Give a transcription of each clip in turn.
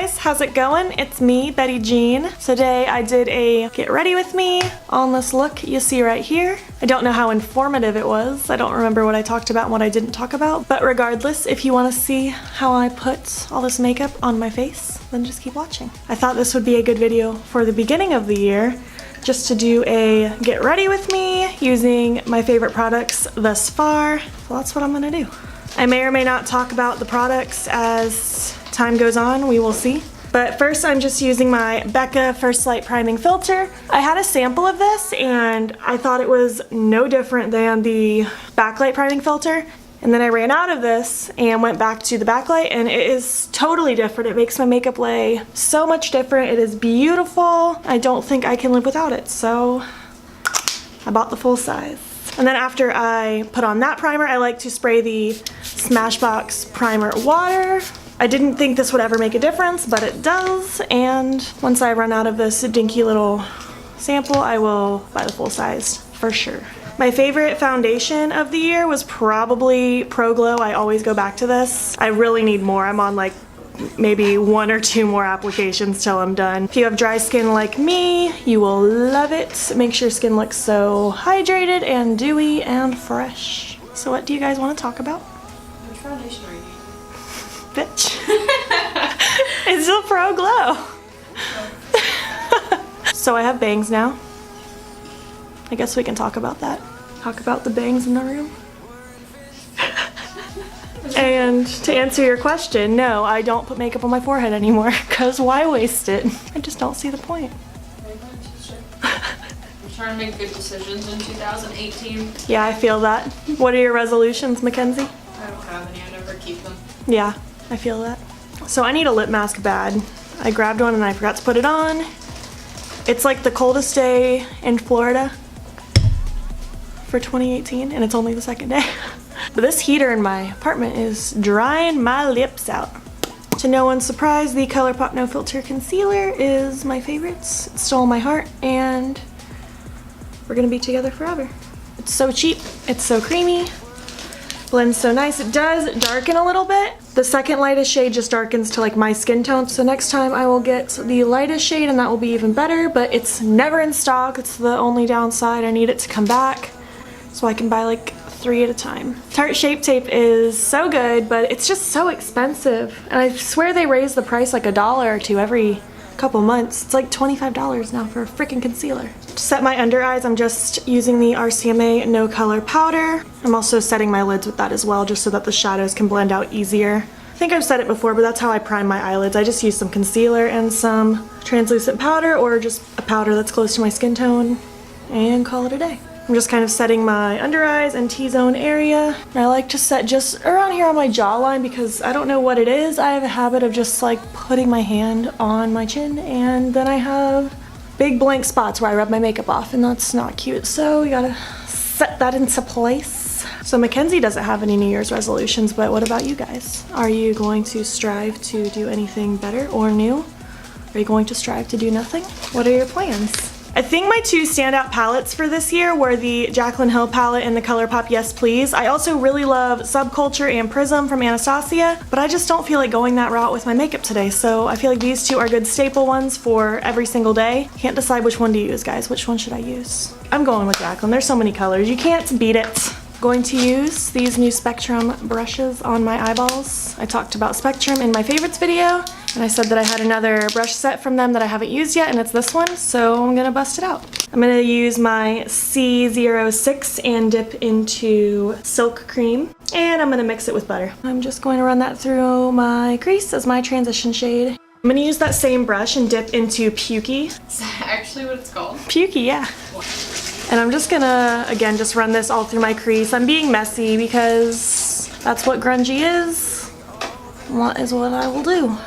guys, how's it going? It's me, Betty Jean. Today I did a get ready with me on this look you see right here. I don't know how informative it was. I don't remember what I talked about and what I didn't talk about. But regardless, if you want to see how I put all this makeup on my face, then just keep watching. I thought this would be a good video for the beginning of the year, just to do a get ready with me using my favorite products thus far. So that's what I'm gonna do. I may or may not talk about the products as time goes on, we will see. But first I'm just using my Becca First Light Priming Filter. I had a sample of this and I thought it was no different than the Backlight Priming Filter. And then I ran out of this and went back to the Backlight and it is totally different. It makes my makeup lay so much different. It is beautiful. I don't think I can live without it, so I bought the full size. And then after I put on that primer, I like to spray the Smashbox Primer Water. I didn't think this would ever make a difference, but it does. And once I run out of this dinky little sample, I will buy the full size for sure. My favorite foundation of the year was probably Pro Glow. I always go back to this. I really need more. I'm on like maybe 1 or 2 more applications till I'm done. If you have dry skin like me, you will love it. It makes your skin look so hydrated and dewy and fresh. So what do you guys want to talk about? Which foundation are you using? Bitch. It's a Pro Glow. So I have bangs now. I guess we can talk about that. Talk about the bangs in the room. And to answer your question, no, I don't put makeup on my forehead anymore, because why waste it? I just don't see the point. I'm trying to make good decisions in 2018. Yeah, I feel that. What are your resolutions, Mackenzie? I don't have any, I never keep them. Yeah, I feel that. So I need a lip mask bad. I grabbed one and I forgot to put it on. It's like the coldest day in Florida for 2018, and it's only the second day. But this heater in my apartment is drying my lips out. To no one's surprise, the Colourpop No Filter Concealer is my favorite. It stole my heart, and we're gonna be together forever. It's so cheap, it's so creamy, blends so nice. It does darken a little bit. The second lightest shade just darkens to like my skin tone, so next time I will get the lightest shade and that will be even better, but it's never in stock. It's the only downside. I need it to come back so I can buy like 3 at a time. Tarte Shape Tape is so good, but it's just so expensive. And I swear they raise the price like $1 or $2 every couple months. It's like $25 now for a freaking concealer. To set my under eyes, I'm just using the RCMA No Color powder. I'm also setting my lids with that as well, just so that the shadows can blend out easier. I think I've said it before, but that's how I prime my eyelids. I just use some concealer and some translucent powder, or just a powder that's close to my skin tone, and call it a day. I'm just kind of setting my under eyes and T-zone area. And I like to set just around here on my jawline because I don't know what it is. I have a habit of just like putting my hand on my chin, and then I have big blank spots where I rub my makeup off, and that's not cute. So you gotta set that into place. So Mackenzie doesn't have any New Year's resolutions, but what about you guys? Are you going to strive to do anything better or new? Are you going to strive to do nothing? What are your plans? I think my 2 standout palettes for this year were the Jaclyn Hill palette and the Colourpop Yes Please. I also really love Subculture and Prism from Anastasia, but I just don't feel like going that route with my makeup today, so I feel like these 2 are good staple ones for every single day. Can't decide which one to use, guys. Which one should I use? I'm going with Jaclyn. There's so many colors. You can't beat it. Going to use these new Spectrum brushes on my eyeballs. I talked about Spectrum in my favorites video, and I said that I had another brush set from them that I haven't used yet, and it's this one, so I'm gonna bust it out. I'm gonna use my C06 and dip into Silk Cream, and I'm gonna mix it with butter. I'm just going to run that through my crease as my transition shade. I'm gonna use that same brush and dip into Pukey. Is that actually what it's called? Pukey, yeah. And I'm just gonna, again, just run this all through my crease. I'm being messy because that's what grungy is. That is what I will do.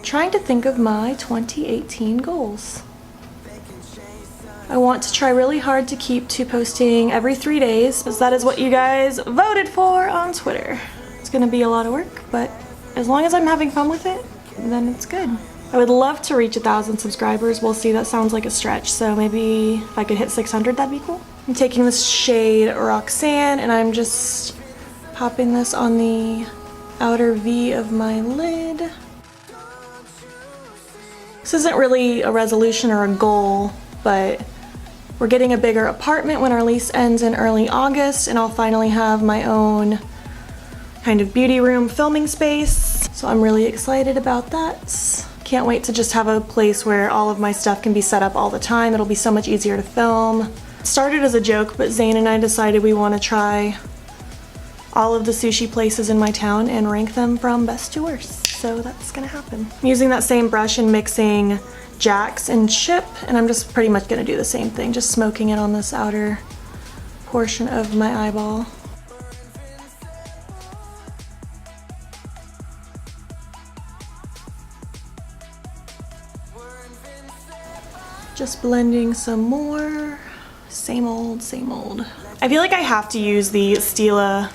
Trying to think of my 2018 goals. I want to try really hard to keep to posting every 3 days, because that is what you guys voted for on Twitter. It's gonna be a lot of work, but as long as I'm having fun with it, then it's good. I would love to reach 1,000 subscribers. We'll see, that sounds like a stretch, so maybe if I could hit 600, that'd be cool. I'm taking this shade Roxanne, and I'm just popping this on the outer V of my lid. This isn't really a resolution or a goal, but we're getting a bigger apartment when our lease ends in early August, and I'll finally have my own kind of beauty room filming space. So I'm really excited about that. Can't wait to just have a place where all of my stuff can be set up all the time. It'll be so much easier to film. It started as a joke, but Zane and I decided we want to try all of the sushi places in my town and rank them from best to worst. So that's gonna happen. I'm using that same brush and mixing Jax and Chip, and I'm just pretty much gonna do the same thing, just smoking it on this outer portion of my eyeball. Just blending some more. Same old, same old. I feel like I have to use the Stila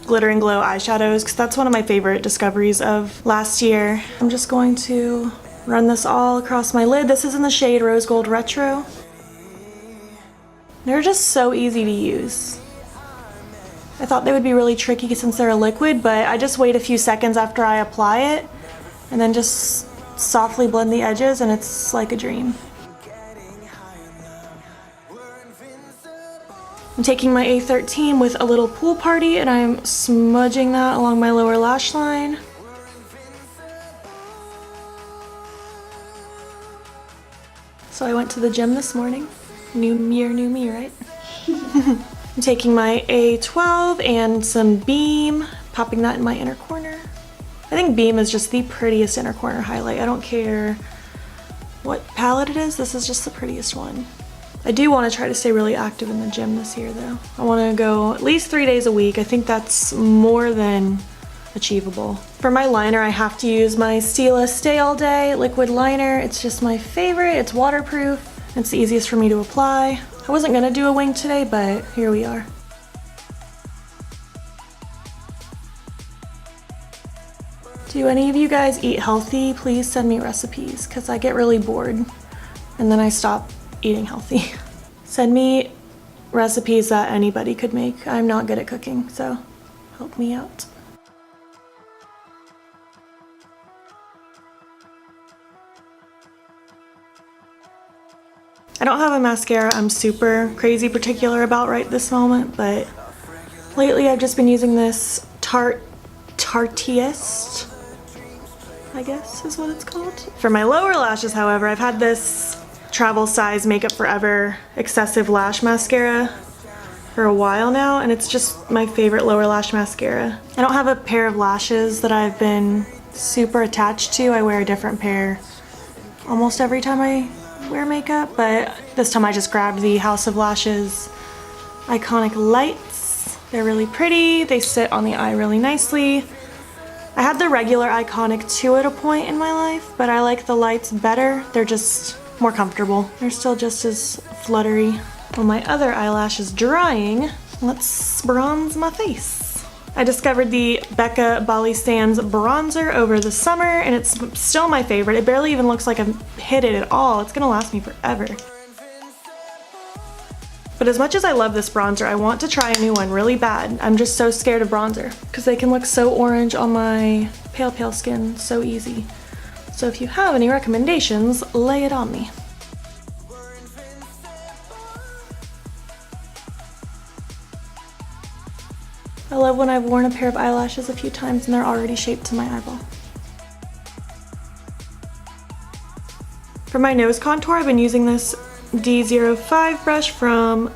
Glitter Glow eyeshadows because that's one of my favorite discoveries of last year. I'm just going to run this all across my lid. This is in the shade Rose Gold Retro. They're just so easy to use. I thought they would be really tricky since they're a liquid, but I just wait a few seconds after I apply it and then just softly blend the edges, and it's like a dream. I'm taking my A13 with a little pool party and I'm smudging that along my lower lash line. So I went to the gym this morning. New year, new me, right? I'm taking my A12 and some Beam, popping that in my inner corner. I think Beam is just the prettiest inner corner highlight. I don't care what palette it is, this is just the prettiest one. I do want to try to stay really active in the gym this year though. I want to go at least 3 days a week. I think that's more than achievable. For my liner, I have to use my Stila Stay All Day liquid liner. It's just my favorite. It's waterproof. It's the easiest for me to apply. I wasn't gonna do a wing today, but here we are. Do any of you guys eat healthy? Please send me recipes because I get really bored and then I stop eating healthy. Send me recipes that anybody could make. I'm not good at cooking, so help me out. I don't have a mascara I'm super crazy particular about right this moment, but lately I've just been using this Tartiest, I guess is what it's called. For my lower lashes, however, I've had this travel size Makeup Forever excessive lash mascara for a while now, and it's just my favorite lower lash mascara. I don't have a pair of lashes that I've been super attached to. I wear a different pair almost every time I wear makeup, but this time I just grabbed the House of Lashes Iconic Lights. They're really pretty. They sit on the eye really nicely. I had the regular Iconic 2 at a point in my life, but I like the lights better. They're just more comfortable. They're still just as fluttery. While my other eyelash is drying, let's bronze my face. I discovered the Becca Bali Sands Bronzer over the summer, and it's still my favorite. It barely even looks like I've hit it at all. It's gonna last me forever. But as much as I love this bronzer, I want to try a new one really bad. I'm just so scared of bronzer because they can look so orange on my pale skin so easy. So if you have any recommendations, lay it on me. I love when I've worn a pair of eyelashes a few times and they're already shaped to my eyeball. For my nose contour, I've been using this D05 brush from,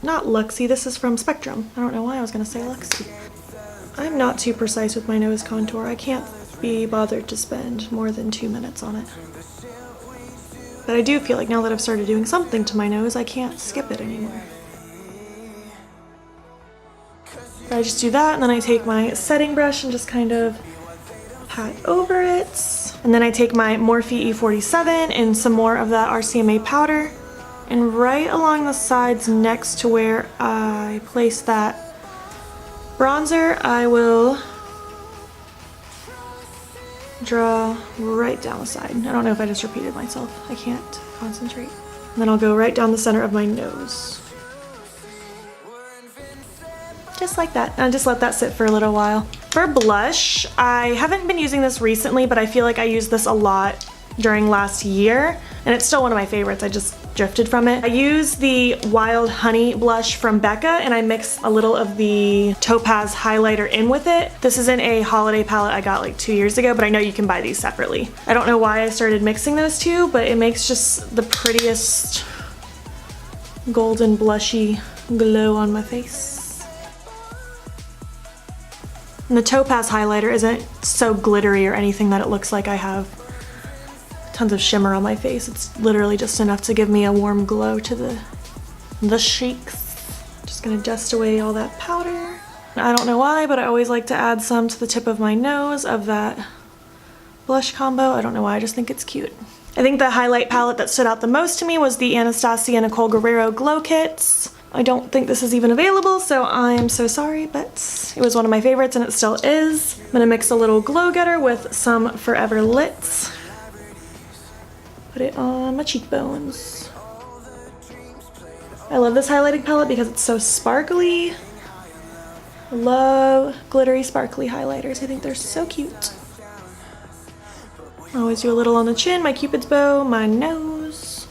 not Luxie, this is from Spectrum. I don't know why I was gonna say Luxie. I'm not too precise with my nose contour. I can't be bothered to spend more than 2 minutes on it. But I do feel like now that I've started doing something to my nose, I can't skip it anymore. But I just do that, and then I take my setting brush and just kind of pat over it. And then I take my Morphe E47 and some more of that RCMA powder, and right along the sides next to where I place that bronzer, I will draw right down the side. I don't know if I just repeated myself. I can't concentrate. And then I'll go right down the center of my nose. Just like that. And I just let that sit for a little while. For blush, I haven't been using this recently, but I feel like I used this a lot during last year, and it's still one of my favorites. I just drifted from it. I use the Wild Honey blush from Becca, and I mix a little of the Topaz highlighter in with it. This is in a holiday palette I got like 2 years ago, but I know you can buy these separately. I don't know why I started mixing those two, but it makes just the prettiest golden blushy glow on my face. And the Topaz highlighter isn't so glittery or anything that it looks like I have tons of shimmer on my face. It's literally just enough to give me a warm glow to the cheeks. Just gonna dust away all that powder. I don't know why, but I always like to add some to the tip of my nose of that blush combo. I don't know why, I just think it's cute. I think the highlight palette that stood out the most to me was the Anastasia Nicole Guererrio Glow Kits. I don't think this is even available, so I'm so sorry, but it was one of my favorites and it still is. I'm gonna mix a little glow getter with some Forever Lit. Put it on my cheekbones. I love this highlighting palette because it's so sparkly. I love glittery, sparkly highlighters. I think they're so cute. I always do a little on the chin, my cupid's bow, my nose.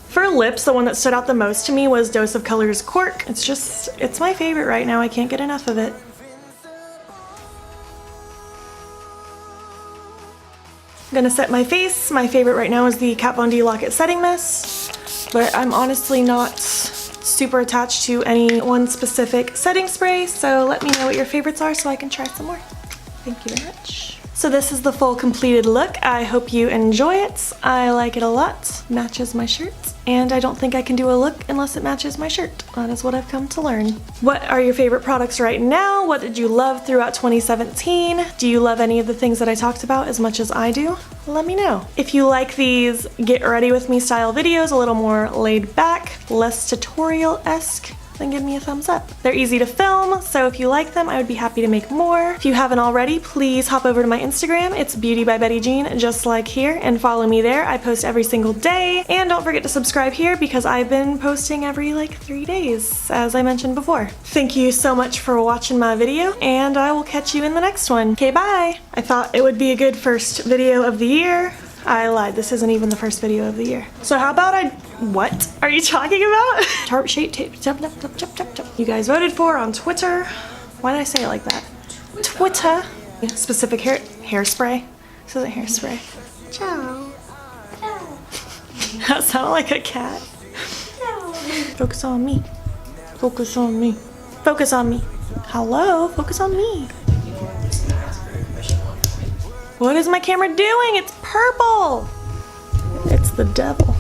For lips, the one that stood out the most to me was Dose of Colors Cork. It's my favorite right now. I can't get enough of it. I'm gonna set my face. My favorite right now is the Kat Von D Lock-It Setting Mist, but I'm honestly not super attached to any one specific setting spray, so let me know what your favorites are so I can try some more. Thank you very much. So this is the full completed look. I hope you enjoy it. I like it a lot. Matches my shirt. And I don't think I can do a look unless it matches my shirt. That is what I've come to learn. What are your favorite products right now? What did you love throughout 2017? Do you love any of the things that I talked about as much as I do? Let me know. If you like these get ready with me style videos, a little more laid back, less tutorial-esque, then give me a thumbs up. They're easy to film, so if you like them, I would be happy to make more. If you haven't already, please hop over to my Instagram. It's beautybybettyjean, just like here, and follow me there. I post every single day. And don't forget to subscribe here because I've been posting every like 3 days, as I mentioned before. Thank you so much for watching my video, and I will catch you in the next one. Okay, bye! I thought it would be a good first video of the year. I lied, this isn't even the first video of the year. So how about what are you talking about? Tart shape tape, you guys voted for on Twitter. Why did I say it like that? Twitter. Specific hairspray. This isn't hairspray. Ciao. That sounded like a cat. Focus on me. Focus on me. Focus on me. Hello, focus on me. What is my camera doing? It's purple. It's the devil.